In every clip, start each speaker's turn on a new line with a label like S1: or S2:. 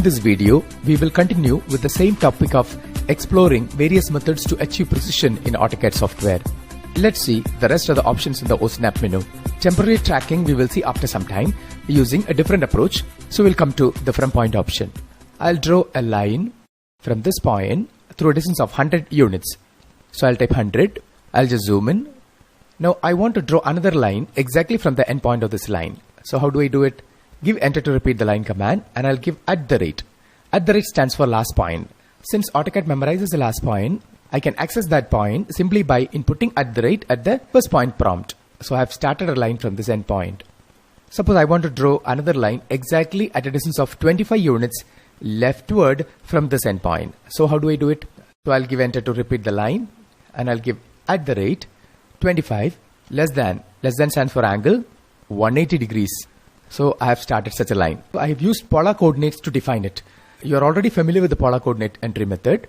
S1: In this video, we will continue with the same topic of exploring various methods to achieve precision in AutoCAD software. Let's see the rest of the options in the OSnap menu. Temporary tracking we will see after some time using a different approach. So we'll come to the from point option. I'll draw a line from this point through a distance of 100 units. So I'll type 100. I'll just zoom in. Now I want to draw another line exactly from the end point of this line. So how do I do it? Give enter to repeat the line command, and I'll give @. @ stands for last point. Since AutoCAD memorizes the last point, I can access that point simply by inputting @ at the first point prompt. So I have started a line from this end point. Suppose I want to draw another line exactly at a distance of 25 units leftward from this end point. So how do I do it? So I'll give enter to repeat the line, and I'll give @ 25 less than stands for angle 180 degrees. So I have started such a line. I have used polar coordinates to define it. You are already familiar with the polar coordinate entry method.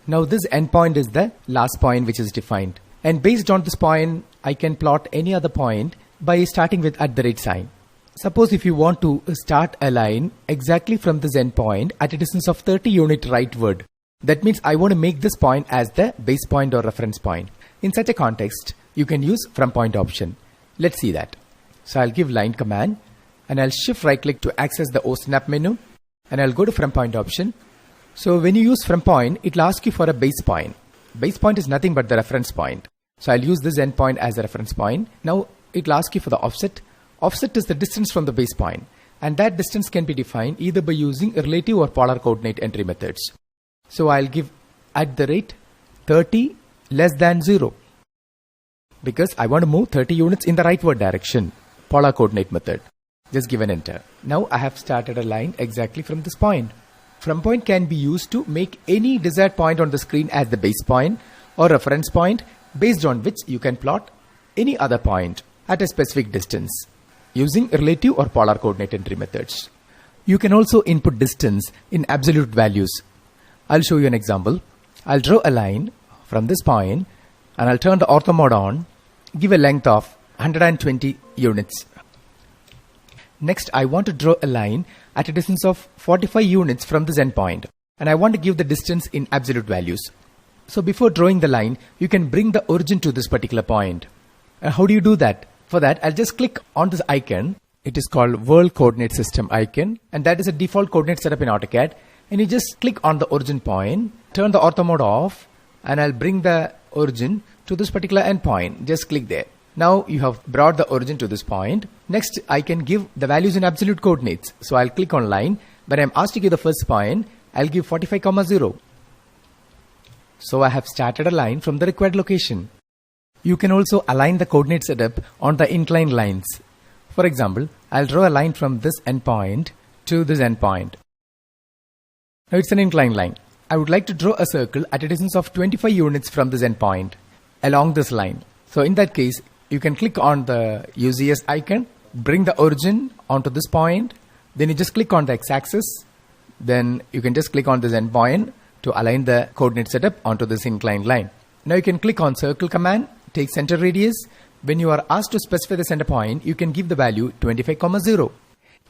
S1: Now this endpoint is the last point which is defined. And based on this point, I can plot any other point by starting with @ sign. Suppose if you want to start a line exactly from this endpoint at a distance of 30 units rightward. That means I want to make this point as the base point or reference point. In such a context, you can use from point option. Let's see that. So I'll give line command, and I'll shift right click to access the OSnap menu, and I'll go to from point option. So when you use from point, it'll ask you for a base point. Base point is nothing but the reference point. So I'll use this endpoint as a reference point. Now it'll ask you for the offset. Offset is the distance from the base point, and that distance can be defined either by using relative or polar coordinate entry methods. So I'll give @ 30 less than 0 because I want to move 30 units in the rightward direction. Polar coordinate method. Just give an enter. Now I have started a line exactly from this point. From point can be used to make any desired point on the screen as the base point or reference point, based on which you can plot any other point at a specific distance using relative or polar coordinate entry methods. You can also input distance in absolute values. I'll show you an example. I'll draw a line from this point, and I'll turn the ortho mode on, give a length of 120 units. Next, I want to draw a line at a distance of 45 units from this endpoint, and I want to give the distance in absolute values. So before drawing the line, you can bring the origin to this particular point. How do you do that? For that, I'll just click on this icon. It is called World Coordinate System icon, and that is a default coordinate setup in AutoCAD. And you just click on the origin point, turn the ortho mode off, and I'll bring the origin to this particular endpoint. Just click there. Now you have brought the origin to this point. Next, I can give the values in absolute coordinates. So I'll click on line. When I'm asked to give the first point, I'll give 45,0. So I have started a line from the required location. You can also align the coordinate setup on the inclined lines. For example, I'll draw a line from this endpoint to this endpoint. Now it's an inclined line. I would like to draw a circle at a distance of 25 units from this endpoint along this line. So in that case, you can click on the UCS icon, bring the origin onto this point, then you just click on the x-axis, then you can just click on this endpoint to align the coordinate setup onto this inclined line. Now you can click on circle command, take center radius. When you are asked to specify the center point, you can give the value 25,0.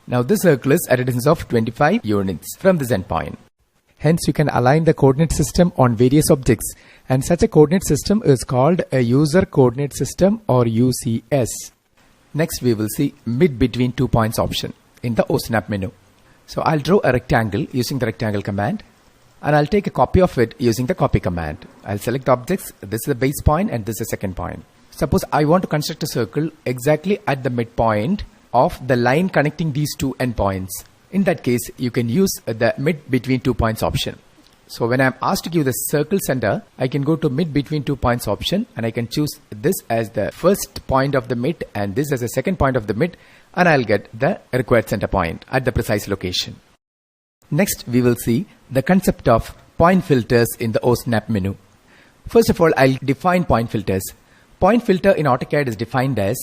S1: Now this circle is at a distance of 25 units from this endpoint. Hence you can align the coordinate system on various objects, and such a coordinate system is called a user coordinate system or UCS. Next we will see mid between 2 points option in the OSnap menu. So I'll draw a rectangle using the rectangle command, and I'll take a copy of it using the copy command. I'll select objects. This is the base point and this is the second point. Suppose I want to construct a circle exactly at the midpoint of the line connecting these two endpoints. In that case, you can use the mid between 2 points option. So when I'm asked to give the circle center, I can go to mid between 2 points option, and I can choose this as the first point of the mid and this as the second point of the mid, and I'll get the required center point at the precise location. Next, we will see the concept of point filters in the OSnap menu. First of all, I'll define point filters. Point filter in AutoCAD is defined as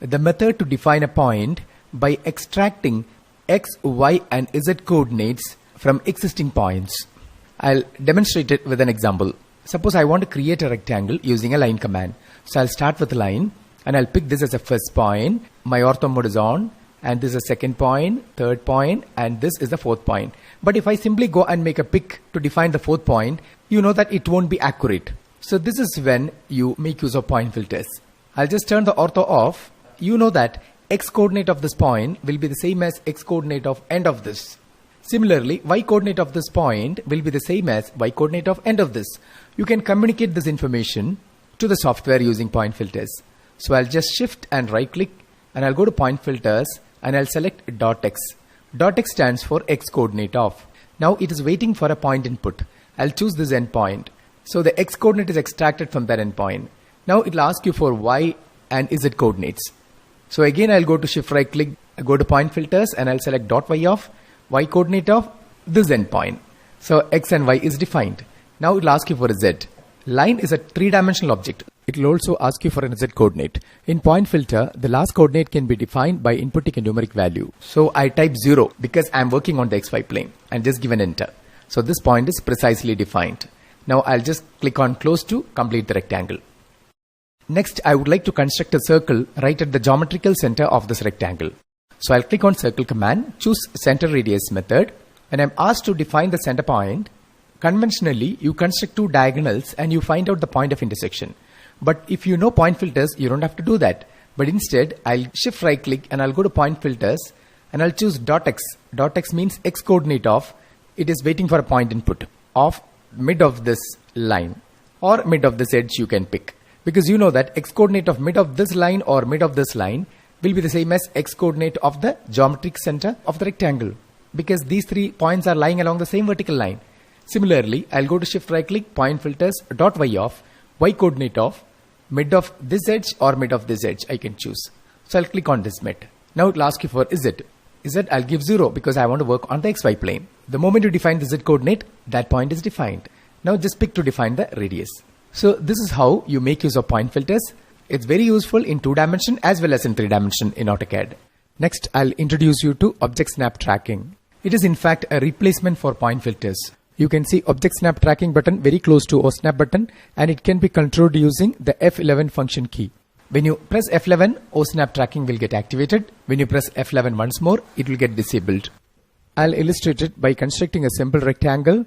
S1: the method to define a point by extracting X, Y, and Z coordinates from existing points. I'll demonstrate it with an example. Suppose I want to create a rectangle using a line command. So I'll start with a line, and I'll pick this as a first point. My ortho mode is on. and this is a second point, third point, and this is the fourth point. But if I simply go and make a pick to define the fourth point, you know that it won't be accurate. So this is when you make use of point filters. I'll just turn the ortho off. You know that x coordinate of this point will be the same as x coordinate of end of this. Similarly, y coordinate of this point will be the same as y coordinate of end of this. You can communicate this information to the software using point filters. So I'll just shift and right click, and I'll go to point filters and I'll select .x. .x stands for x coordinate of. Now it is waiting for a point input. I'll choose this endpoint. So the x coordinate is extracted from that endpoint. Now it will ask you for y and z coordinates. So again I'll go to shift right click, go to point filters, and I'll select .y of, y coordinate of this endpoint. So x and y is defined. Now it will ask you for a z. Line is a three-dimensional object. It will also ask you for a z coordinate. In point filter, the last coordinate can be defined by inputting a numeric value. So I type 0 because I'm working on the xy plane and just give an enter. So this point is precisely defined. Now I'll just click on close to complete the rectangle. Next, I would like to construct a circle right at the geometrical center of this rectangle. So I'll click on circle command, choose center radius method, and I'm asked to define the center point. Conventionally, you construct two diagonals and you find out the point of intersection. But if you know point filters, you don't have to do that. But instead, I'll shift right click and I'll go to point filters and I'll choose .x. .x means x coordinate of. It is waiting for a point input of mid of this line or mid of this edge you can pick. Because you know that x coordinate of mid of this line or mid of this line will be the same as x coordinate of the geometric center of the rectangle. Because these 3 points are lying along the same vertical line. Similarly, I'll go to shift right click, point filters, .y of, y coordinate of, mid of this edge or mid of this edge I can choose. So I'll click on this mid. Now it will ask you for z. Z I'll give 0 because I want to work on the xy plane. The moment you define the z coordinate, that point is defined. Now just pick to define the radius. So this is how you make use of point filters. It's very useful in 2-dimension as well as in 3-dimension in AutoCAD. Next, I'll introduce you to object snap tracking. It is in fact a replacement for point filters. You can see object snap tracking button very close to OSnap button, and it can be controlled using the F11 function key. When you press F11, OSnap tracking will get activated. When you press F11 once more, it will get disabled. I'll illustrate it by constructing a simple rectangle.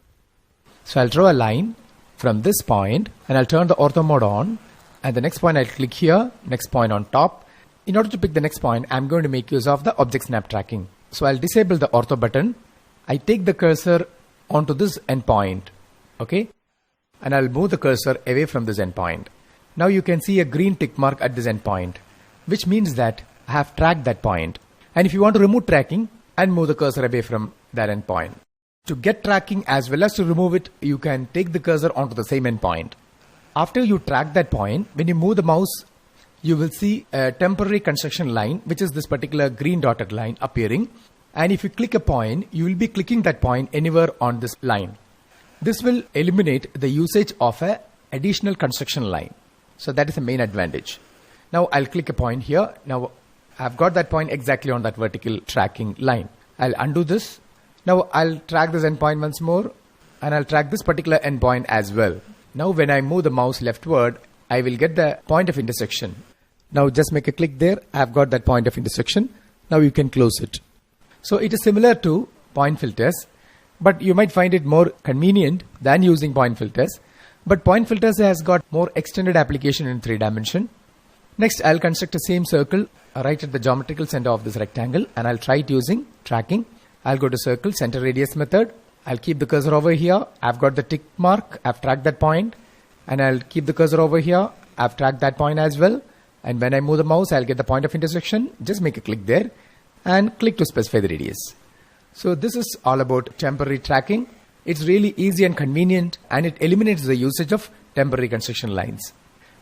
S1: So I'll draw a line from this point and I'll turn the ortho mode on, and the next point I'll click here, next point on top. In order to pick the next point, I'm going to make use of the object snap tracking. So I'll disable the ortho button. I take the cursor onto this endpoint, okay, and I'll move the cursor away from this endpoint. Now you can see a green tick mark at this endpoint, which means that I have tracked that point. And if you want to remove tracking, and move the cursor away from that endpoint. To get tracking as well as to remove it, you can take the cursor onto the same endpoint. After you track that point, when you move the mouse, you will see a temporary construction line, which is this particular green dotted line appearing. And if you click a point, you will be clicking that point anywhere on this line. This will eliminate the usage of an additional construction line. So that is the main advantage. Now I'll click a point here. Now I've got that point exactly on that vertical tracking line. I'll undo this. Now I'll track this endpoint once more, and I'll track this particular endpoint as well. Now when I move the mouse leftward, I will get the point of intersection. Now just make a click there. I've got that point of intersection. Now you can close it. So it is similar to point filters, but you might find it more convenient than using point filters. But point filters has got more extended application in 3-dimension. Next, I'll construct the same circle right at the geometrical center of this rectangle, and I'll try it using tracking. I'll go to circle, center radius method. I'll keep the cursor over here. I've got the tick mark. I've tracked that point, and I'll keep the cursor over here. I've tracked that point as well. And when I move the mouse, I'll get the point of intersection. Just make a click there and click to specify the radius. So this is all about temporary tracking. It's really easy and convenient, and it eliminates the usage of temporary construction lines.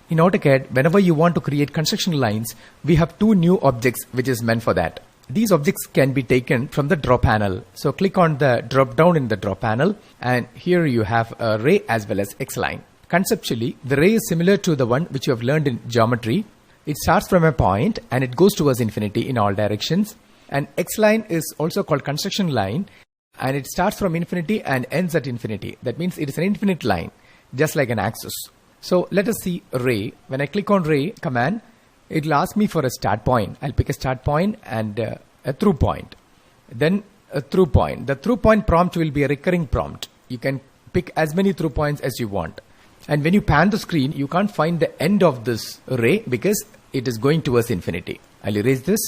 S1: In AutoCAD, whenever you want to create construction lines, we have 2 new objects which is meant for that. These objects can be taken from the draw panel. So click on the drop down in the draw panel, and here you have a ray as well as X line. Conceptually, the ray is similar to the one which you have learned in geometry. It starts from a point and it goes towards infinity in all directions. And X line is also called construction line, and it starts from infinity and ends at infinity. That means it is an infinite line, just like an axis. So let us see ray. When I click on ray command, it will ask me for a start point. I'll pick a start point and a a through point, then a through point. The through point prompt will be a recurring prompt. You can pick as many through points as you want. And when you pan the screen, you can't find the end of this array because it is going towards infinity. I'll erase this.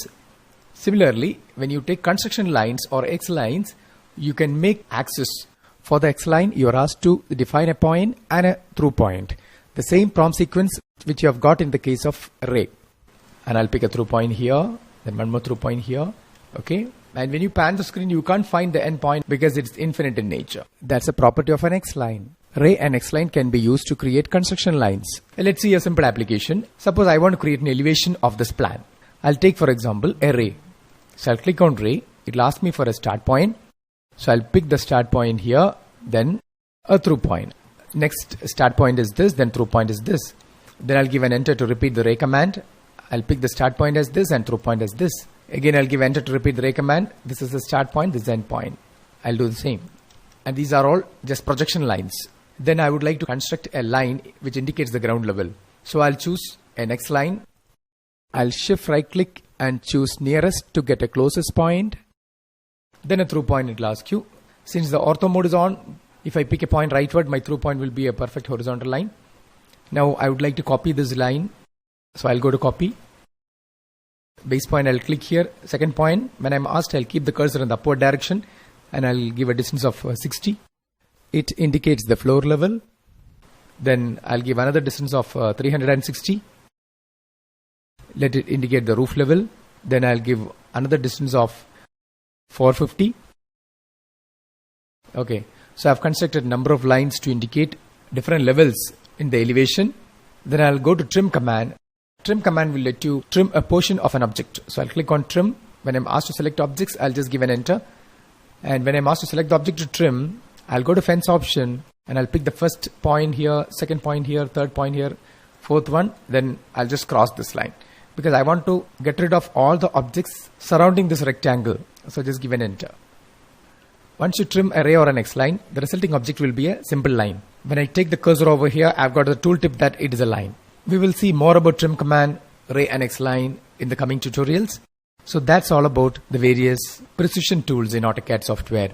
S1: Similarly, when you take construction lines or X lines, you can make axis. For the X line, you are asked to define a point and a through point. The same prompt sequence which you have got in the case of array. And I'll pick a through point here, then one more through point here. Okay. And when you pan the screen, you can't find the end point because it's infinite in nature. That's a property of an X line. Ray and X line can be used to create construction lines. Let's see a simple application. Suppose I want to create an elevation of this plan. I'll take, for example, a ray. So I'll click on ray. It'll ask me for a start point. So I'll pick the start point here, then a through point. Next start point is this, then through point is this. Then I'll give an enter to repeat the ray command. I'll pick the start point as this and through point as this. Again, I'll give enter to repeat the ray command. This is the start point, this is the end point. I'll do the same. And these are all just projection lines. Then I would like to construct a line which indicates the ground level. So I'll choose an X line. I'll shift right click and choose nearest to get a closest point. Then a through point it will ask you. Since the ortho mode is on, if I pick a point rightward, my through point will be a perfect horizontal line. Now I would like to copy this line. So I'll go to copy. Base point, I'll click here. Second point, when I'm asked, I'll keep the cursor in the upward direction and I'll give a distance of 60. It indicates the floor level. Then I'll give another distance of 360. Let it indicate the roof level. Then I'll give another distance of 450. Okay, so I've constructed a number of lines to indicate different levels in the elevation. Then I'll go to trim command. Trim command will let you trim a portion of an object. So I'll click on trim. When I'm asked to select objects, I'll just give an enter. And when I'm asked to select the object to trim, I'll go to fence option and I'll pick the first point here, second point here, third point here, fourth one. Then I'll just cross this line because I want to get rid of all the objects surrounding this rectangle. So just give an enter. Once you trim an array or an X line, the resulting object will be a simple line. When I take the cursor over here, I've got the tooltip that it is a line. We will see more about trim command, array and X line in the coming tutorials. So that's all about the various precision tools in AutoCAD software.